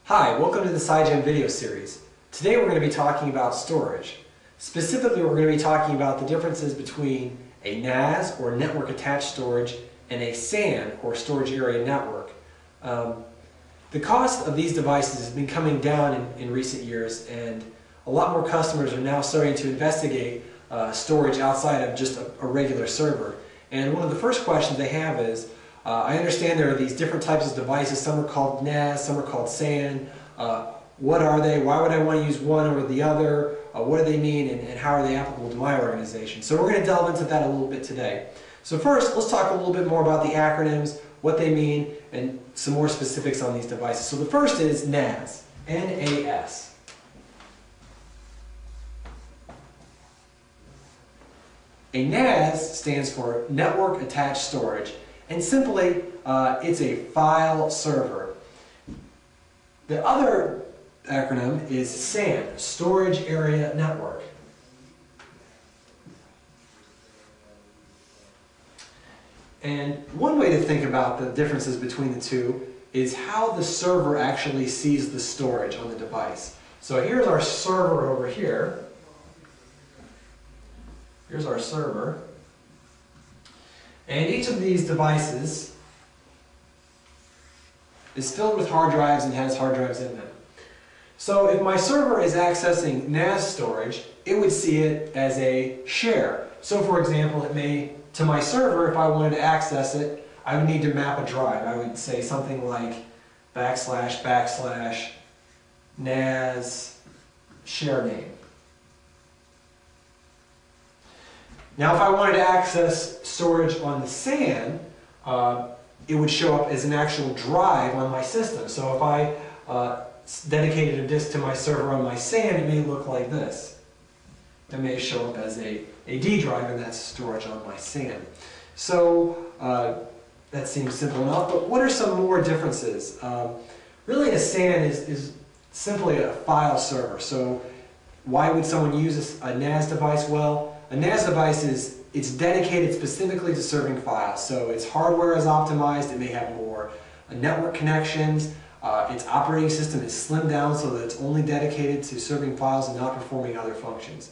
Hi, welcome to the SciGen video series. Today we're going to be talking about storage. Specifically, we're going to be talking about the differences between a NAS, or network attached storage, and a SAN, or storage area network. The cost of these devices has been coming down in recent years, and a lot more customers are now starting to investigate storage outside of just a regular server. And one of the first questions they have is, I understand there are these different types of devices. Some are called NAS, some are called SAN. What are they? Why would I want to use one over the other? What do they mean, and how are they applicable to my organization? So we're going to delve into that a little bit today. So first, let's talk a little bit more about the acronyms, what they mean, and some more specifics on these devices. So the first is NAS, N-A-S. A NAS stands for Network Attached Storage, and simply it's a file server. The other acronym is SAN, Storage Area Network. And one way to think about the differences between the two is how the server actually sees the storage on the device. So here's our server over here. Here's our server. And each of these devices is filled with hard drives and has hard drives in them. So if my server is accessing NAS storage, it would see it as a share. So for example, it may, to my server, if I wanted to access it, I would need to map a drive. I would say something like // NAS share name. Now if I wanted to access storage on the SAN, it would show up as an actual drive on my system. So if I dedicated a disk to my server on my SAN, it may look like this. It may show up as a D drive, and that's storage on my SAN. So that seems simple enough, but what are some more differences? Really a SAN is simply a file server. So why would someone use a NAS device? Well, a NAS device it's dedicated specifically to serving files. So its hardware is optimized, it may have more network connections, its operating system is slimmed down so that it's only dedicated to serving files and not performing other functions.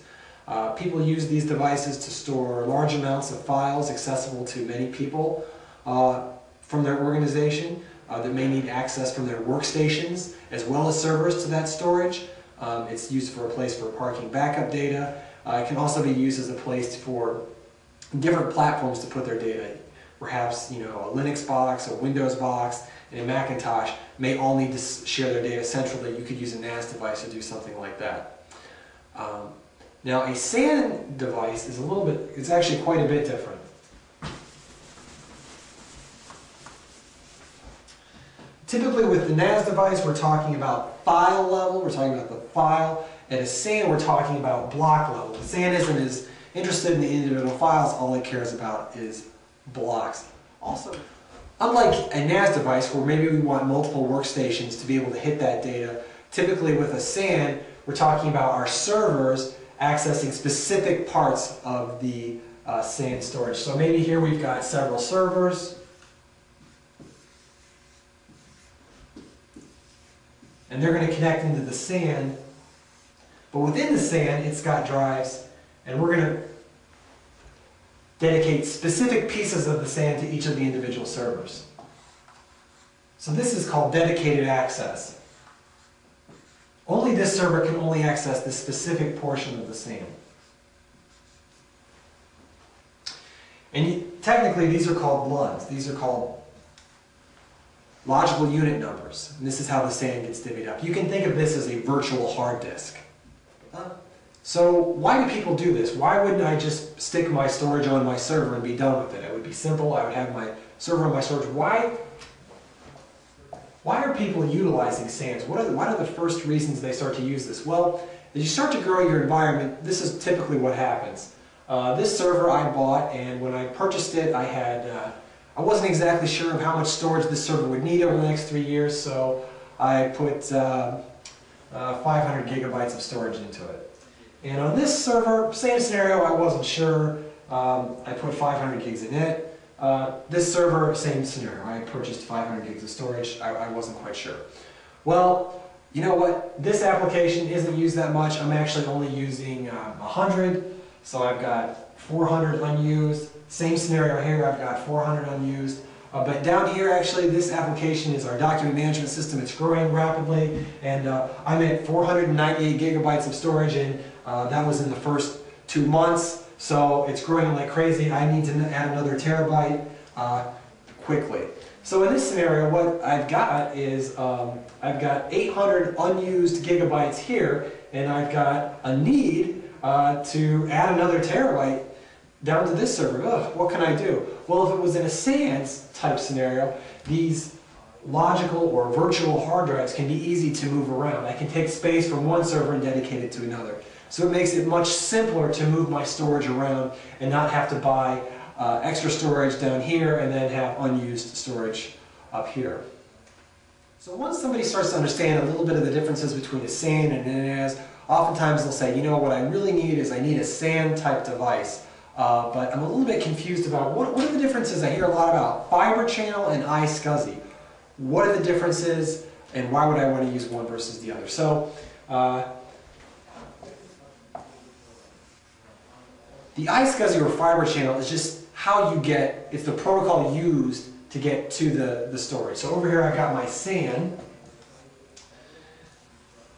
People use these devices to store large amounts of files accessible to many people from their organization that may need access from their workstations as well as servers to that storage. It's used for a place for parking backup data. It can also be used as a place for different platforms to put their data. Perhaps, a Linux box, a Windows box, and a Macintosh may all need to share their data centrally. You could use a NAS device to do something like that. Now, a SAN device is it's actually quite a bit different. Typically with the NAS device, we're talking about file level, we're talking about the file. At a SAN, we're talking about block level. The SAN isn't as interested in the individual files, all it cares about is blocks. Also, unlike a NAS device where maybe we want multiple workstations to be able to hit that data, typically with a SAN, we're talking about our servers accessing specific parts of the SAN storage. So maybe here we've got several servers, and they're going to connect into the SAN. But within the SAN, it's got drives, and we're going to dedicate specific pieces of the SAN to each of the individual servers. So this is called dedicated access. Only this server can only access this specific portion of the SAN. And technically, these are called LUNs. These are called logical unit numbers. And this is how the SAN gets divvied up. You can think of this as a virtual hard disk. So why do people do this? Why wouldn't I just stick my storage on my server and be done with it? It would be simple. I would have my server on my storage. Why are people utilizing SANs? What are the first reasons they start to use this? Well, as you start to grow your environment, this is typically what happens. This server I bought, and when I purchased it, I wasn't exactly sure of how much storage this server would need over the next 3 years, so I put 500 gigabytes of storage into it. And on this server, same scenario, I wasn't sure. I put 500 gigs in it. This server, same scenario. I purchased 500 gigs of storage. I wasn't quite sure. Well, you know what, this application isn't used that much. I'm actually only using 100, so I've got 400 unused. Same scenario here, I've got 400 unused. But down here, actually, this application is our document management system. It's growing rapidly, and I'm at 498 gigabytes of storage, and that was in the first 2 months. So it's growing like crazy. I need to add another terabyte quickly. So in this scenario, what I've got is I've got 800 unused gigabytes here, and I've got a need to add another terabyte down to this server. Ugh, what can I do? Well, if it was in a SANS type scenario, these logical or virtual hard drives can be easy to move around. I can take space from one server and dedicate it to another. So it makes it much simpler to move my storage around and not have to buy extra storage down here and then have unused storage up here. So once somebody starts to understand a little bit of the differences between a SAN and an NAS, oftentimes they'll say, you know, what I really need is I need a SAN type device. But I'm a little bit confused about what are the differences. I hear a lot about fiber channel and iSCSI. What are the differences and why would I want to use one versus the other? So the iSCSI or fiber channel is just how you get, it's the protocol used to get to the storage. So over here I've got my SAN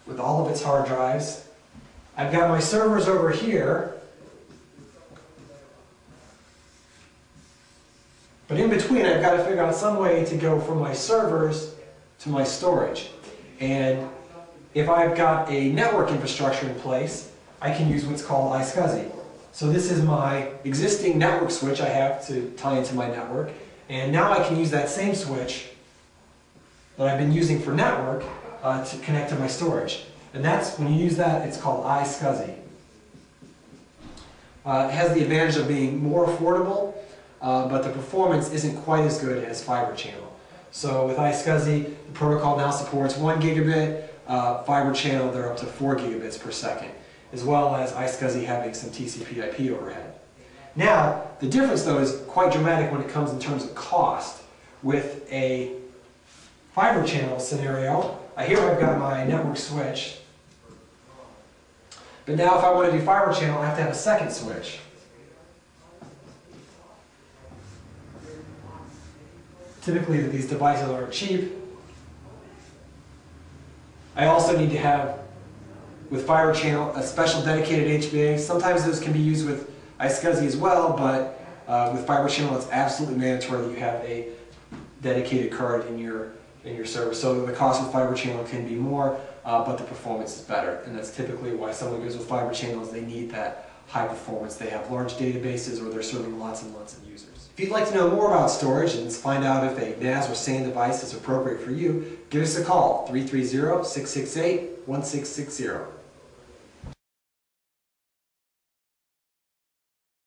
with all of its hard drives. I've got my servers over here. But in between, I've got to figure out some way to go from my servers to my storage. And if I've got a network infrastructure in place, I can use what's called iSCSI. So this is my existing network switch I have to tie into my network. And now I can use that same switch that I've been using for network to connect to my storage. And that's, when you use that, it's called iSCSI. It has the advantage of being more affordable, but the performance isn't quite as good as fiber channel. So with iSCSI, the protocol now supports 1 gigabit, fiber channel they're up to 4 gigabits per second, as well as iSCSI having some TCP/IP overhead. Now, the difference though is quite dramatic when it comes in terms of cost. With a fiber channel scenario, here I've got my network switch, but now if I want to do fiber channel, I have to have a second switch. Typically, these devices are cheap. I also need to have, with fiber channel, a special dedicated HBA. Sometimes those can be used with iSCSI as well, but with fiber channel, it's absolutely mandatory that you have a dedicated card in your server. So the cost of fiber channel can be more, but the performance is better. And that's typically why someone goes with fiber channels. They need that high performance. They have large databases, or they're serving lots and lots of users. If you'd like to know more about storage and find out if a NAS or SAN device is appropriate for you, give us a call, 330-668-1660.